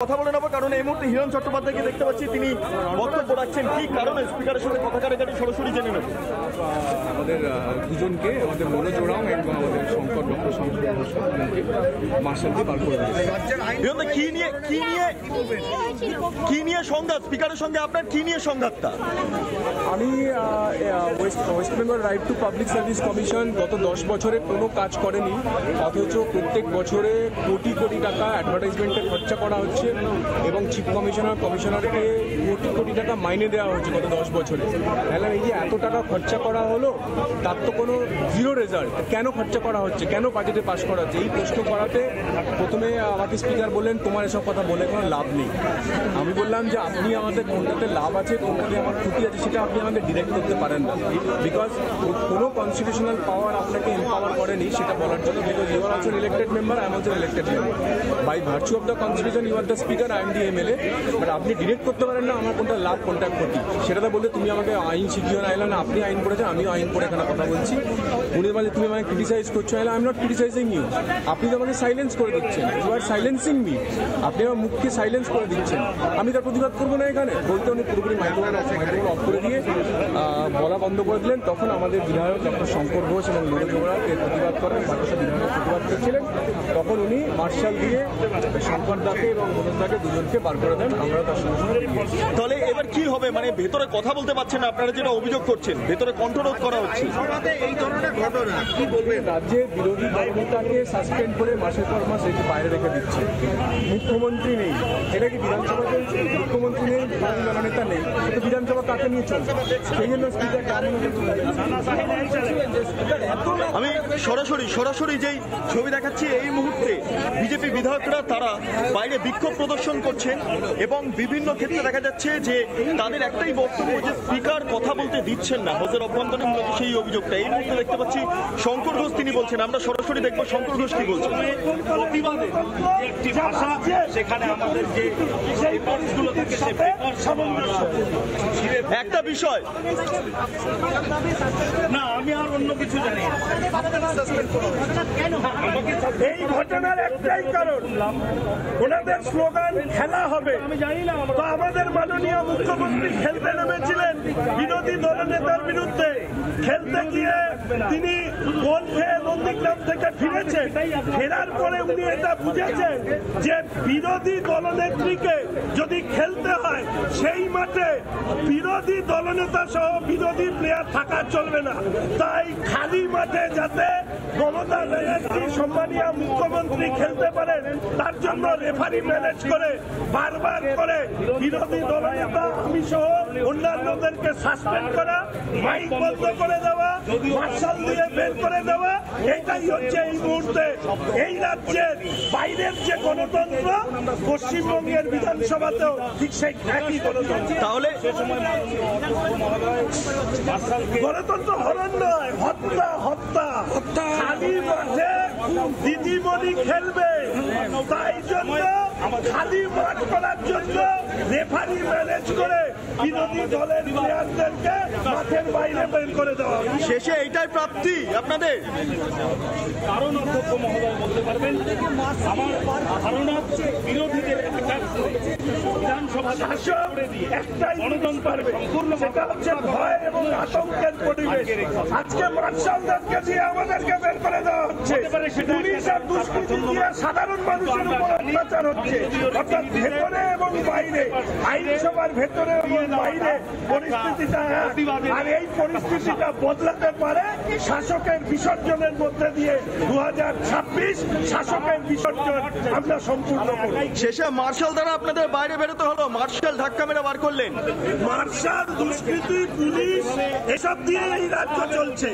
কথা বলে নেব, কারণ এই মুহূর্তে হিরণ চট্টোপাধ্যায়কে দেখতে পাচ্ছি, তিনি বক্তব্য রাখছেন। কি কারণে স্পিকারের সাথে কথা কাটাকাটি সরাসরি জেনে নেব। আমাদের দুজনকে, আমাদের মনোজ ওরাং এবং আমাদের ডক্টর শঙ্কর মার্শাল দিয়ে বার করে দিয়েছে। কি নিয়ে সংঘাত স্পিকারের সঙ্গে? আপনার কি নিয়ে সংঘাতটা? আমি West Bengal right to public service commission গত 10 বছরে কোনো কাজ করেনি, অথচ প্রত্যেক বছরে কোটি কোটি টাকা অ্যাডভার্টাইজমেন্টে খরচা করা হচ্ছে এবং চিফ কমিশনারকে কোটি কোটি টাকা মাইনে দেওয়া হচ্ছে গত 10 বছরে। তাহলে এই যে এত টাকা খরচা করা হলো, তার তো কোনো জিরো রেজাল্ট। কেন খরচা করা হচ্ছে, কেন বাজেটে পাস করা হচ্ছে? এই প্রশ্ন করাতে প্রথমে আমাকে স্পিকার বললেন তোমার এসব কথা বলে কোনো লাভ নেই। আমি বললাম যে আপনি আমাদের কোনটাতে লাভ আছে, কোনটাতে আমার ক্ষতি আছে, সেটা আপনি আমাকে ডিরেক্ট করতে পারেন না, বিকজ কোনো কনস্টিটিউশনাল পাওয়ার আপনাকে এম্পাওয়ার করেনি সেটা বলার জন্য। Because you are also elected member, I am also elected member. By virtue of the constitution you are the speaker, I am the MLA. But আপনি ডিরেক্ট করতে পারেন না আমার কোনটা লাভ কোনটা ক্ষতি। সেটাতে বলতে তুমি আমাকে আইন শিখিও না, এলাম না আপনি আইন পড়েছেন, আমিও আইন পড়ে এখানে কথা বলছি। উনি বলে তুমি আমাকে ক্রিটিসাইজ করছো, এলাম I am not criticising you. আপনি তো আমাকে সাইলেন্স করে দিচ্ছেন, ইউ আর সাইলেন্সিং মি। আপনি আমার মুখকে সাইলেন্স করে দিচ্ছেন, আমি তার প্রতিবাদ করবো না এখানে বলতে। উনি পুরোপুরি মাইক্রোফোন অফ করে দিয়ে বলা বন্ধ করে দিলেন। তখন আমাদের বিধায়ক ডক্টর শঙ্কর ঘোষ এবং মনোজ ওরাং এর প্রতিবাদ করেন, বাতাসা বিধায়ক প্রতিবাদ করছিলেন। তখন উনি মার্শাল দিয়ে শঙ্কর দাকে এবং মনোজ দাকে দুজনকে বার করে দেন। আমরা তার সঙ্গে সঙ্গে তাহলে এবার কি হবে? মানে ভেতরে কথা বলতে পারছেন না, আপনারা যেটা অভিযোগ করছেন ভেতরে কণ্ঠরোধ করা হচ্ছে। এই ধরনের ঘটনা কি বলবেন? রাজ্যে বিরোধী দলনেতাকে সাসপেন্ড করে মাসের পর মাস এটি বাইরে রেখে দিচ্ছে। মুখ্যমন্ত্রী নেই, এটা কি বিধানসভা চলছে? মুখ্যমন্ত্রী নেই, বিরোধী দলনেতা নেই, তো বিধানসভা কাকে নিয়ে চলছে? সেই জন্য আমি সরাসরি যেই ছবি দেখাচ্ছি, এই মুহূর্তে বিজেপি বিধায়করা তারা বাইরে বিক্ষোভ প্রদর্শন করছেন এবং বিভিন্ন ক্ষেত্রে দেখা যাচ্ছে যে তাদের একটাই বক্তব্য যে স্পিকার কথা বলতে দিচ্ছেন না। হাউসের অভ্যন্তরে মূলত সেই অভিযোগটা এই মুহূর্তে দেখতে পাচ্ছি। শঙ্কর ঘোষ তিনি বলছেন, আমরা সরাসরি দেখবো শঙ্কর ঘোষ কি বলছেন। প্রতিবাদে একটি ভাষা, সেখানে আমাদের যে সেই পরিস্থিতিগুলো থাকে সে বেকার সামঞ্জস্য একটা বিষয় না, আমি আর অন্য কিছু জানি না। এই ঘটনার একটাই কারণ, ওনাদের স্লোগান খেলা হবে। আমি জানি না তো আমাদের মাননীয় মুখ্যমন্ত্রী খেলতে নেমেছিলেন বিরোধী দলনেতার বিরুদ্ধে। খেলতে গিয়ে তিনি গোল খেয়ে নন্দীগ্রাম থেকে ফিরেছেন। ফেরার পরে উনি এটা বুঝেছেন যে বিরোধী দলনেত্রীকে যদি খেলতে হয় সেই মাঠে বিরোধী দলনেতা সহ বিরোধী প্লেয়ার থাকা চলবে না। তাই খালি মাঠে যাতে মমতা ব্যানার্জি সম্মানীয় মুখ্যমন্ত্রী খেলতে পারেন, তার জন্য রেফারি ম্যানেজ করে বারবার করে বিরোধী দলনেতা আমি সহ অন্যান্যদেরকে সাসপেন্ড করা, মাইক বন্ধ করে দেওয়া, মার্শাল দিয়ে বের করে দেওয়া। এটাই হচ্ছে এই মুহূর্তে এই রাজ্যের বাইরের যে গণতন্ত্র, পশ্চিমবঙ্গের বিধানসভাতেও ঠিক সেই একই গণতন্ত্র। তাহলে গণতন্ত্র হরণ নয়, হত্যা হত্যা হত্যা। খালি মাঠে দিদিমণি খেলবে, তাই জন্য খালি মাঠ করার জন্য রেফারি ম্যানেজ করে বিরোধী দলের প্লেয়ারদেরকে মাঠের বাইরে বের করে দেওয়া। শেষে এইটাই প্রাপ্তি আপনাদের? কারণ অধ্যক্ষ মহোদয় বলতে পারবেন, আমার ধারণা বিরোধীদের বিধানসভা শাসক একটাই গণতন্ত্র পারবে, সেটা হচ্ছে ভয় এবং আতঙ্কের পরিবেশ। আজকে মার্শালদেরকে দিয়ে আমাদেরকে বের করে দেওয়া হচ্ছে, পুলিশ আর দুষ্কৃতী দিয়ে সাধারণ মানুষের উপর অত্যাচার হচ্ছে। অর্থাৎ ভেতরে এবং বাইরে, আইনসভার ভেতরে এবং বাইরে পরিস্থিতিটা এক। আর এই পরিস্থিতিটা বদলাতে পারে শাসকের বিসর্জনের মধ্যে দিয়ে। 2026 শাসকের বিসর্জন আমরা সম্পূর্ণ করব। শেষে মার্শাল দ্বারা আপনাদের বাইরে বেরোতে হলো, মার্শাল ধাক্কা মেরে বার করলেন। মার্শাল, দুষ্কৃতী, পুলিশ এসব দিয়ে এই রাজ্য চলছে।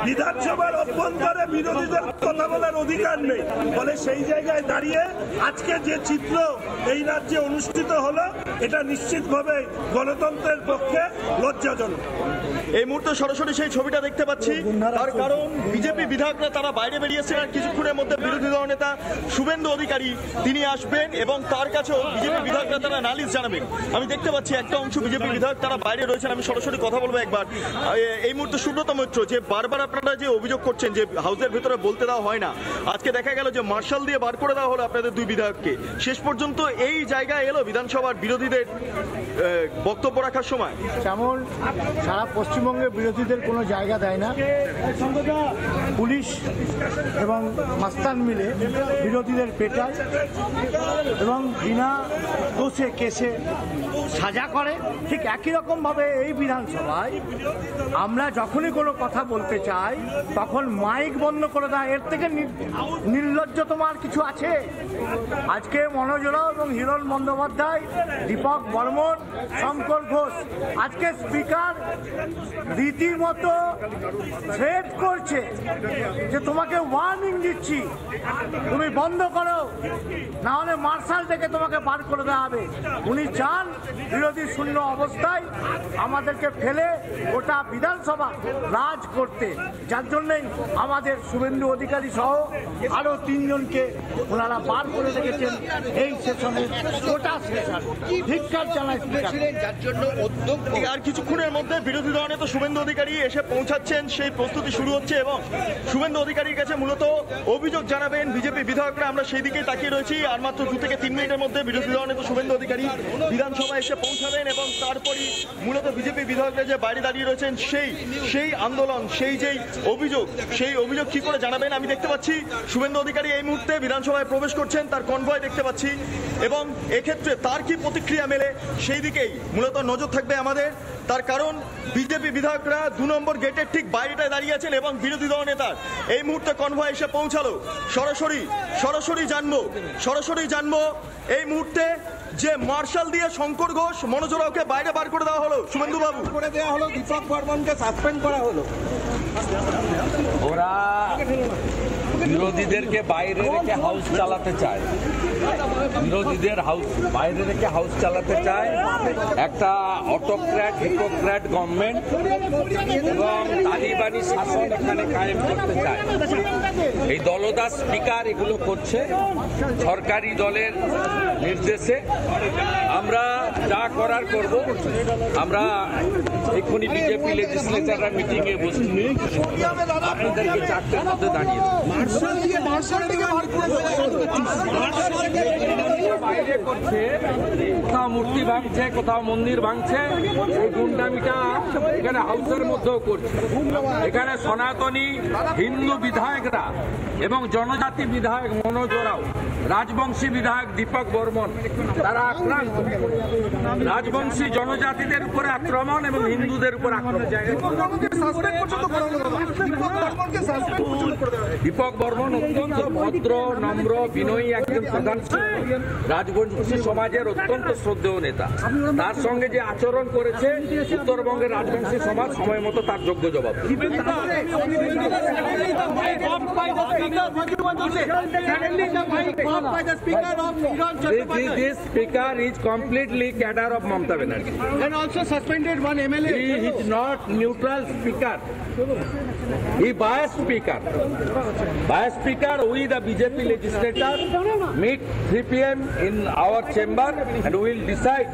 বিধানসভার অভ্যন্তরে বিরোধীদের কথা বলার অধিকার নেই। ফলে সেই জায়গায় দাঁড়িয়ে আজকে যে চিত্র এই রাজ্যে অনুষ্ঠিত হলো, এটা নিশ্চিতভাবে গণতন্ত্রের পক্ষে লজ্জাজনক। এই মুহূর্তে সরাসরি সেই ছবিটা দেখতে পাচ্ছি। তার কারণ বিজেপি বিধায়করা তারা বাইরে বেরিয়েছেন আর কিছুক্ষণের মধ্যে বিরোধী দল নেতা শুভেন্দু অধিকারী তিনি আসবেন এবং তার কাছেও বিজেপি বিধায়করা তারা নালিশ জানাবেন। আমি দেখতে পাচ্ছি একটা অংশ বিজেপি বিধায়ক তারা বাইরে রয়েছেন। আমি সরাসরি কথা বলবো একবার। এই মুহূর্তে সুব্রত মৈত্র, যে বারবার আপনারা যে অভিযোগ করছেন যে হাউসের ভেতরে বলতে দেওয়া হয় না, আজকে দেখা গেল যে মার্শাল দিয়ে বার করে দেওয়া হলো আপনাদের দুই বিধায়ককে। শেষ পর্যন্ত এই জায়গায় এলো বিধানসভার বিরোধীদের বক্তব্য রাখার সময়। যেমন সারা পশ্চিমবঙ্গে বিরোধীদের কোনো জায়গা দেয় না, পুলিশ এবং মাস্তান মিলে বিরোধীদের পেটায় এবং বিনা দোষে কেসে সাজা করে। ঠিক একই রকমভাবে এই বিধানসভায় আমরা যখনই কোনো কথা বলতে চাই তখন মাইক বন্ধ করে দেয়। এর থেকে নির্লজ্জতম আর কিছু আছে? আজকে মনোজ রাও এবং হিরণ বন্দ্যোপাধ্যায়, দীপক বর্মন, শঙ্কর ঘোষ, আজকে স্পিকার রীতিমতো থ্রেট করছে যে তোমাকে ওয়ার্নিং দিচ্ছি, তুমি বন্ধ করো, না হলে মার্শাল থেকে তোমাকে বার করে দেওয়া হবে। উনি চান বিরোধী শূন্য অবস্থায় আমাদেরকে ফেলে গোটা বিধানসভা রাজ করতে, যার জন্যই আমাদের শুভেন্দু অধিকারী সহ আরো 3 জনকে ওনারা বার করে রেখেছেন এই সেশনে, গোটা সেশন। ধিক্কার জানাই যার জন্য আর কিছুক্ষণের মধ্যে বিরোধী দল নেতা শুভেন্দু অধিকারী এসে পৌঁছাচ্ছেন, সেই প্রস্তুতি শুরু হচ্ছে এবং শুভেন্দু অধিকারীর কাছে মূলত অভিযোগ জানাবেন বিজেপি বিধায়করা। আমরা সেই দিকেই তাকিয়ে রয়েছি। আর মাত্র 2 থেকে 3 মিনিটের মধ্যে বিরোধী দল নেতা শুভেন্দু অধিকারী বিধানসভায় এসে পৌঁছাবেন এবং তারপরই মূলত বিজেপি বিধায়করা যে বাইরে দাঁড়িয়ে রয়েছেন সেই আন্দোলন, সেই অভিযোগ কি করে জানাবেন। আমি দেখতে পাচ্ছি শুভেন্দু অধিকারী এই মুহূর্তে বিধানসভায় প্রবেশ করছেন, তার কনভয় দেখতে পাচ্ছি এবং এক্ষেত্রে তার কি প্রতিক্রিয়া মেলে সেই দিকেই মূলত নজর থাকবে আমাদের। তার কারণ বিজেপি বিধায়করা 2 নম্বর গেটের ঠিক বাইরেটায় দাঁড়িয়ে আছেন এবং বিরোধী দল নেতার এই মুহূর্তে কনভয় এসে পৌঁছালো। সরাসরি জানবো এই মুহূর্তে যে মার্শাল দিয়ে শঙ্কর ঘোষ, মনোজ রাওকে বাইরে বার করে দেওয়া হলো। শুভেন্দু বাবু, করে দেওয়া হলো, দীপক বর্মনকে সাসপেন্ড করা হলো। ওরা বিরোধীদেরকে বাইরে রেখে হাউস চালাতে চায়, বিরোধীদের বাইরে রেখে হাউস চালাতে চায় একটা অটোক্র্যাট হিপোক্র্যাট গভর্নমেন্ট এবং তালিবানি শাসন এখানে কায়েম করতে চায়। এই দলদাস স্পিকার এগুলো করছে সরকারি দলের নির্দেশে। আমরা যা করার করব। আমরা এক্ষুনি বিজেপি লেজিসলেচাররা মিটিংয়ে বসছি, আপনাদেরকে 4টের মধ্যে দাঁড়িয়ে বাইরে করছে, কোথাও মূর্তি ভাঙছে, কোথাও মন্দির ভাঙছে। এই গুন্ডামিটা এখানে হাউসের মধ্যেও করছে। এখানে সনাতনী হিন্দু বিধায়করা এবং জনজাতি বিধায়ক মনোজ রাও, রাজবংশী বিধায়ক দীপক বর্মন, তারা আক্রান্ত। রাজবংশী জনজাতিদের উপরে আক্রমণ এবং হিন্দুদের উপর আক্রমণ। দীপক বর্মন অত্যন্ত ভদ্র, নম্র, বিনয়ী একজন প্রধান রাজবংশী সমাজের অত্যন্ত শ্রদ্ধেয় নেতা। তার সঙ্গে যে আচরণ করেছে উত্তরবঙ্গের রাজবংশী সমাজ সময় মতো তার যোগ্য জবাব। This speaker is completely cadre of Mamata Banerjee. and also suspended one MLA. He is not neutral speaker. He biased speaker. Biased speaker, we the BJP legislator meet 3 p.m. in our chamber and we will decide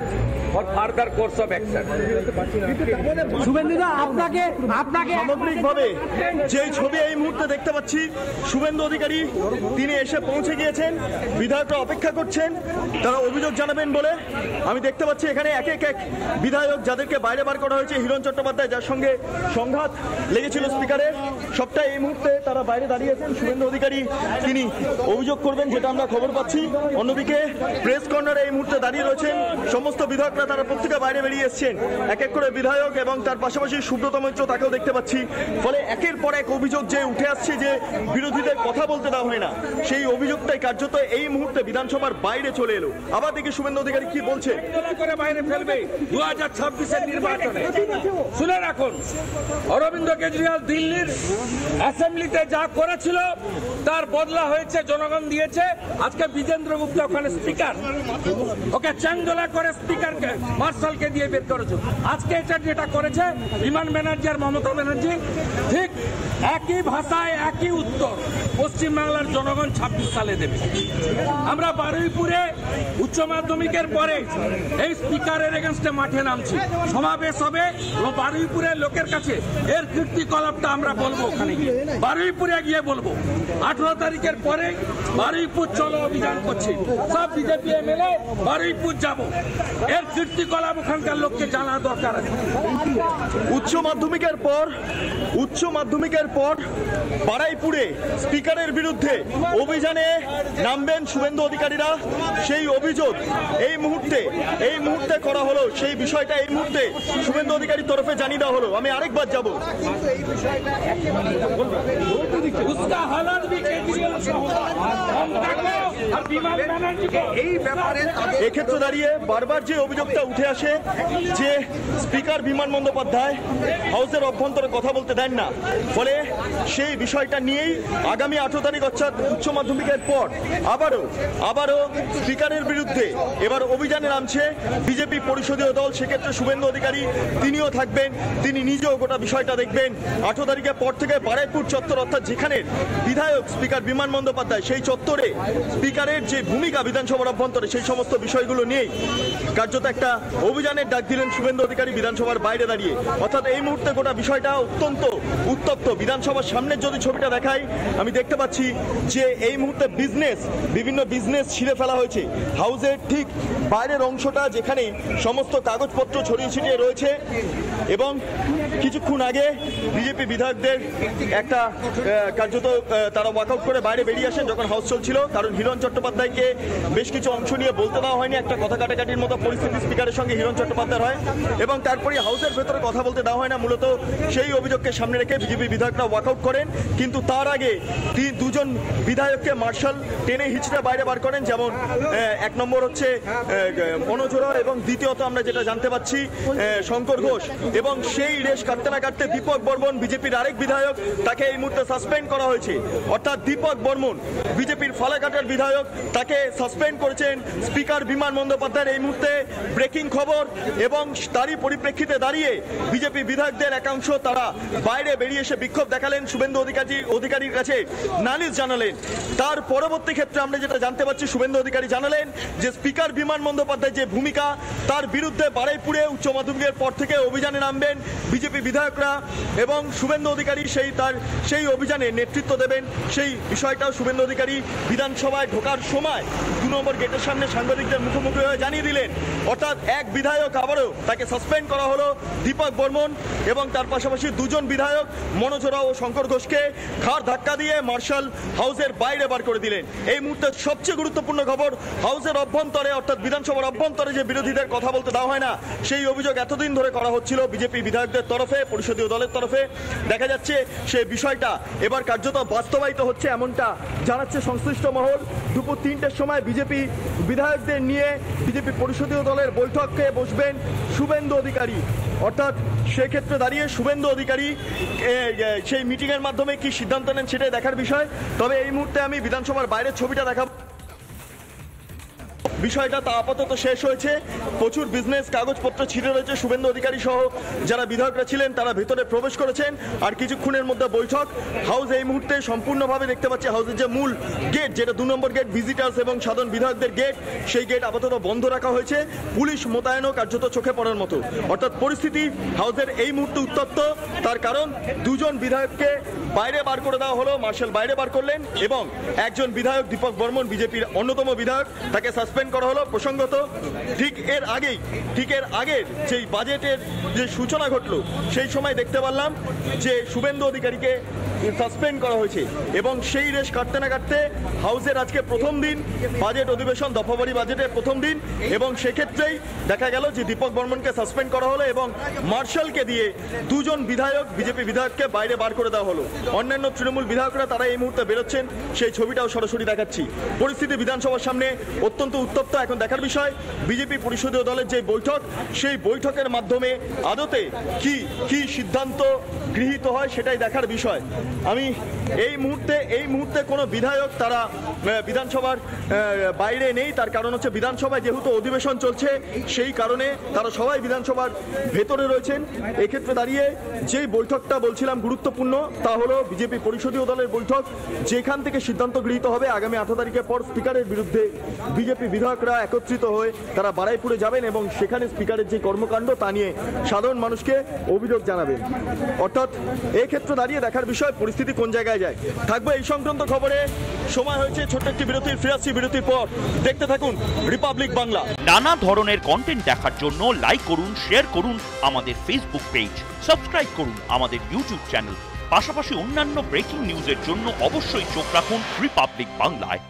for further course of action. শুভেন্দুদা, আপনাকে সামগ্রিকভাবে যে ছবি এই মুহূর্তে দেখতে পাচ্ছি, শুভেন্দু অধিকারী তিনি এসে পৌঁছে গিয়েছেন, বিধায়করা অপেক্ষা করছেন তারা অভিযোগ জানাবেন বলে। আমি দেখতে পাচ্ছি এখানে এক বিধায়ক যাদেরকে বাইরে বার করা হয়েছে, হিরণ চট্টোপাধ্যায় যার সঙ্গে সংঘাত লেগেছিল স্পিকারের, সবটাই এই মুহূর্তে তারা বাইরে দাঁড়িয়েছেন। শুভেন্দু অধিকারী তিনি অভিযোগ করবেন যেটা আমরা খবর পাচ্ছি। অন্যদিকে প্রেস কর্নারে এই মুহূর্তে দাঁড়িয়ে রয়েছেন সমস্ত বিধায়করা, তারা প্রত্যেকে বাইরে বেরিয়ে এসছেন। এক করে বিধায়ক এবং তার পাশাপাশি সুব্রত মৈত্র তাকেও দেখতে পাচ্ছি। ফলে একের পর এক অভিযোগ যে উঠে আসছে যে বিরোধীদের কথা বলতে দেওয়া হয় না, সেই অভিযোগটাই কার্যত এই মুহূর্তে বিধানসভার বাইরে চলে এলো। আবার দেখি শুভেন্দু অধিকারী কি বলছে। করে বাইরে ফেলবে 2026-এর নির্বাচনে। শুনে রাখুন, অরবিন্দ কেজরিওয়াল দিল্লি অ্যাসেম্বলিতে যা করেছিল তার বদলা হয়েছে, জনগণ দিয়েছে। আজকে বিজেন্দ্র গুপ্তা ওখানে স্পিকার, ওকে চ্যাংদোলা করে স্পিকারকে মার্শালকে দিয়ে বের করেছে। আজকে এটা যেটা করেছে বিমান ব্যানার্জি আর মমতা ব্যানার্জি, ঠিক একই ভাষায় একই উত্তর পশ্চিমবাংলার জনগণ 26 সালে দেবে। আমরা বারুইপুরে উচ্চ মাধ্যমিকের পরে এই স্পিকারের এগেনস্টে মাঠে নামছি, সমাবেশ হবে এবং বারুইপুরের লোকের কাছে এর কীর্তিকলাপটা আমরা বলবো। ওখানে গিয়ে বারুইপুরে গিয়ে বলবো 18 তারিখের পরে বারুইপুর চলো অভিযান করছি, সব বিজেপি এমএলএ বারুইপুর যাব, এর কীর্তিকলাপ ওখানকার লোককে জানা দরকার আছে। উচ্চ মাধ্যমিকের পর বারুইপুরে স্পিকারের বিরুদ্ধে অভিযানে নামবেন শুভেন্দু অধিকারীরা। সেই অভিযোগ এই মুহূর্তে করা হলো, সেই বিষয়টা এই মুহূর্তে শুভেন্দু অধিকারীর তরফে জানিয়ে দেওয়া হলো। আমি আরেকবার যাব, এক্ষেত্রে দাঁড়িয়ে বারবার যে অভিযোগটা উঠে আসে যে স্পিকার বিমান বন্দ্যোপাধ্যায় হাউসের অভ্যন্তরে কথা বলতে দেন না, ফলে সেই বিষয়টা নিয়েই আগামী 18 তারিখ অর্থাৎ উচ্চ মাধ্যমিকের পর আবারও স্পিকারের বিরুদ্ধে এবার অভিযানে নামছে বিজেপি পরিষদীয় দল। সেক্ষেত্রে শুভেন্দু অধিকারী তিনিও থাকবেন, তিনি নিজেও গোটা বিষয়টা দেখবেন। 18 তারিখের পর থেকে বারুইপুর চত্বর অর্থাৎ যেখানে বিধায়ক স্পিকার বিমান বন্দ্যোপাধ্যায়, সেই চত্বরে স্পিকারের যে ভূমিকা বিধানসভার অভ্যন্তরে সেই সমস্ত বিষয়গুলো নিয়েই কার্যত একটা অভিযানের ডাক দিলেন শুভেন্দু অধিকারী বিধানসভার বাইরে দাঁড়িয়ে। অর্থাৎ এই মুহূর্তে গোটা বিষয়টা অত্যন্ত উত্তপ্ত। বিধানসভার সামনের যদি ছবিটা দেখাই, আমি দেখতে পাচ্ছি যে এই মুহূর্তে বিভিন্ন বিজনেস ছিঁড়ে ফেলা হয়েছে। হাউসের ঠিক বাইরের অংশটা যেখানে সমস্ত কাগজপত্র ছড়িয়ে ছিটিয়ে রয়েছে, এবং কিছুক্ষণ আগে বিজেপি বিধায়কদের একটা কার্যত তারা ওয়াকআউট করে বাইরে বেরিয়ে আসেন যখন হাউস চলছিল, কারণ হিরণ চট্টোপাধ্যায়কে বেশ কিছু অংশ নিয়ে বলতে দেওয়া হয়নি। একটা কথা কাটাকাটির মতো পরিস্থিতি স্পিকারের সঙ্গে হিরণ চট্টোপাধ্যায় হয়, এবং তারপরে হাউসের ভেতরে কথা বলতে দেওয়া হয় না। মূলত সেই অভিযোগকে সামনে রেখে বিজেপি বিধায়করা ওয়াকআউট করেন, কিন্তু তার আগে দুজন বিধায়ককে মার্শাল টেনে হিচড়ে বাইরে বার করেন। যেমন এক নম্বর হচ্ছে মনোজ রায়, এবং দ্বিতীয়ত আমরা যেটা জানতে পাচ্ছি শঙ্কর ঘোষ, এবং সেই রেশ কাটতে না কাটতে দীপক বর্মন বিজেপির আরেক বিধায়ক, তাকে এই মুহূর্তে সাসপেন্ড করা হয়েছে। অর্থাৎ দীপক বর্মন বিজেপির ফালাকাটার বিধায়ক, তাকে সাসপেন্ড করেছেন স্পিকার বিমান বন্দ্যোপাধ্যায়ের। এই মুহূর্তে ব্রেকিং খবর, এবং তারই পরিপ্রেক্ষিতে দাঁড়িয়ে বিজেপি বিধায়কদের একাংশ তারা বাইরে বেরিয়ে এসে বিক্ষোভ দেখালেন, শুভেন্দু অধিকারীর কাছে নালিশ জানালেন। তার পরবর্তী ক্ষেত্রে আমরা যেটা জানতে পারছি, শুভেন্দু অধিকারী জানালেন যে স্পিকার বিমান বন্দ্যোপাধ্যায়ের যে ভূমিকা, তার বিরুদ্ধে বারুইপুরে উচ্চ মাধ্যমিকের পর থেকে অভিযানে নামবেন বিজেপি বিধায়করা, এবং শুভেন্দু অধিকারী সেই অভিযানে নেতৃত্ব দেবেন। সেই বিষয়টাও শুভেন্দু অধিকারী বিধানসভায় ঢোকার সময় 2 নম্বর গেটের সামনে সাংবাদিকদের মুখোমুখি হয়ে জানিয়ে দিলেন। অর্থাৎ এক বিধায়ক আবারও তাকে সাসপেন্ড করা হলো, দীপক বর্মন, এবং তার পাশাপাশি দুজন বিধায়ক মনোজ রায় ও শঙ্কর ঘোষকে ঘাড় ধাক্কা দিয়ে মার্শাল হাউসের বাইরে বার করে দিলেন। এই মুহূর্তে সবচেয়ে গুরুত্বপূর্ণ খবর, হাউসের অভ্যন্তরে অর্থাৎ বিধানসভার অভ্যন্তরে যে বিরোধীদের কথা বলতে দেওয়া হয় না, সেই অভিযোগ এতদিন ধরে করা হচ্ছিল বিজেপি বিধায়কদের তরফে, পরিষদীয় দলের তরফে। দেখা যাচ্ছে সেই বিষয়টা এবার কার্যত বাস্তবায়িত হচ্ছে, এমনটা জানাচ্ছে সংশ্লিষ্ট মহল। দুপুর 3টের সময় বিজেপি বিধায়কদের নিয়ে বিজেপি পরিষদীয় দলের বৈঠকে বসবেন শুভেন্দু অধিকারী। অর্থাৎ সেক্ষেত্রে দাঁড়িয়ে শুভেন্দু অধিকারী সেই মিটিংয়ের মাধ্যমে কি সিদ্ধান্ত নেন সেটাই দেখার বিষয়। তবে এই মুহূর্তে আমি বিধানসভার বাইরের ছবিটা দেখাবো। বিষয়টা তা আপাতত শেষ হয়েছে, প্রচুর বিজনেস কাগজপত্র ছিঁড়ে রয়েছে। শুভেন্দু অধিকারী সহ যারা বিধায়করা ছিলেন তারা ভেতরে প্রবেশ করেছেন, আর কিছুক্ষণের মধ্যে বৈঠক। হাউস এই মুহূর্তে সম্পূর্ণভাবে দেখতে পাচ্ছি হাউসের যে মূল গেট, যেটা 2 নম্বর গেট ভিজিটার্স এবং সাধারণ বিধায়কদের গেট, সেই গেট আপাতত বন্ধ রাখা হয়েছে, পুলিশ মোতায়েনও কার্যত চোখে পড়ার মতো। অর্থাৎ পরিস্থিতি হাউসের এই মুহূর্তে উত্তপ্ত। তার কারণ দুজন বিধায়ককে বাইরে বার করে দেওয়া হলো, মার্শাল বাইরে বার করলেন, এবং একজন বিধায়ক দীপক বর্মন বিজেপির অন্যতম বিধায়ক, তাকে সাসপেন্ড করা হলো। প্রসঙ্গত ঠিক এর আগের যেই বাজেটের যে সূচনা ঘটলো, সেই সময় দেখতে পারলাম যে শুভেন্দু অধিকারীকে সাসপেন্ড করা হয়েছে, এবং সেই রেশ কাটতে না কাটতে হাউসের আজকে প্রথম দিন, বাজেট অধিবেশন দফাবারি বাজেটের প্রথম দিন, এবং সেক্ষেত্রেই দেখা গেল যে দীপক বর্মনকে সাসপেন্ড করা হলো, এবং মার্শালকে দিয়ে দুজন বিজেপি বিধায়ককে বাইরে বার করে দেওয়া হলো। অন্যান্য তৃণমূল বিধায়করা তারা এই মুহূর্তে বেরোচ্ছেন, সেই ছবিটাও সরাসরি দেখাচ্ছি। পরিস্থিতি বিধানসভার সামনে অত্যন্ত উত্তপ্ত। উত্তপ্ত। এখন দেখার বিষয় বিজেপি পরিষদীয় দলের যে বৈঠক, সেই বৈঠকের মাধ্যমে আদতে কি সিদ্ধান্ত গৃহীত হয় সেটাই দেখার বিষয়। আমি এই মুহূর্তে কোনো বিধায়ক তারা বিধানসভার বাইরে নেই, তার কারণ হচ্ছে বিধানসভায় যেহেতু অধিবেশন চলছে সেই কারণে তারা সবাই বিধানসভার ভেতরে রয়েছেন। এক্ষেত্রে দাঁড়িয়ে যেই বৈঠকটা বলছিলাম গুরুত্বপূর্ণ, তা হলো বিজেপি পরিষদীয় দলের বৈঠক, যেখান থেকে সিদ্ধান্ত গৃহীত হবে আগামী 18 তারিখের পর স্পিকারের বিরুদ্ধে বিজেপি বিধায়করা একত্রিত হয়ে তারা বারাইপুরে যাবেন এবং সেখানে স্পিকারের যে কর্মকাণ্ড তা নিয়ে সাধারণ মানুষকে অভিযোগ জানাবেন। অর্থাৎ এই ক্ষেত্রে দাঁড়িয়ে দেখার বিষয় পরিস্থিতি কোন জায়গায় যায়। থাকবে এই সংক্রান্ত খবরে। সময় হয়েছে ছোট্ট একটি বিরতির, ফিরে আসছি বিরতির পর। দেখতে থাকুন রিপাবলিক বাংলা। নানা ধরনের কন্টেন্ট দেখার জন্য লাইক করুন, শেয়ার করুন আমাদের ফেসবুক পেজ, সাবস্ক্রাইব করুন আমাদের ইউটিউব চ্যানেল। পাশাপাশি অন্যান্য ব্রেকিং নিউজের জন্য অবশ্যই চোখ রাখুন রিপাবলিক বাংলায়।